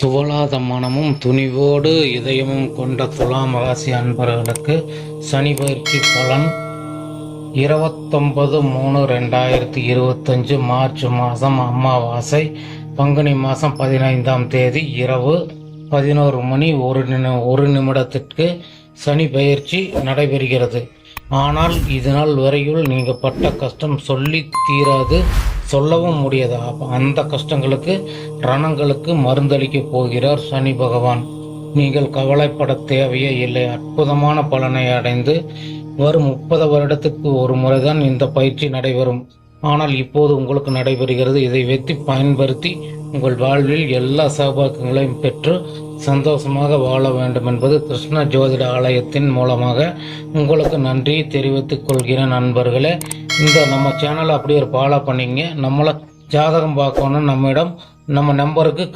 துவளாத மனமும் துணிவோடு இதயமும் கொண்ட துலாம் ராசி அன்பர்களுக்கு சனி பயிற்சி பலன் 29/3/2025 மார்ச் மாதம் அமாவாசை பங்குனி மாதம் 15ஆம் தேதி இரவு 11 மணி 1 நிமிடத்திற்கு சனி பயிற்சி நடைபெறுகிறது. ஆனால் இதனால் வரையில் நீங்கள் பட்ட கஷ்டம் சொல்லி தீராது, சொல்லவும் முடியாது. அந்த கஷ்டங்களுக்கு ரணங்களுக்கு மருந்தளிக்க போகிறார் சனி பகவான். நீங்கள் கவலைப்பட தேவையே இல்லை. அற்புதமான பலனை அடைந்து வரும் 30 வருடத்துக்கு ஒரு முறைதான் இந்த பயிற்சி நடைபெறும். ஆனால் இப்போது உங்களுக்கு நடைபெறுகிறது. இதை வைத்து பயன்படுத்தி உங்கள் வாழ்வில் எல்லா சௌபாக்கியங்களையும் பெற்று சந்தோஷமாக வாழ வேண்டும் என்பது கிருஷ்ண ஜோதிட ஆலயத்தின் மூலமாக உங்களுக்கு நன்றியை தெரிவித்துக் கொள்கிறேன். நண்பர்களே, இந்த நம்ம சேனலை அப்படியே ஒரு ஃபாலோ பண்ணிங்க. நம்மளை ஜாதகம் பார்க்கணும், நம்ம நம்பருக்கு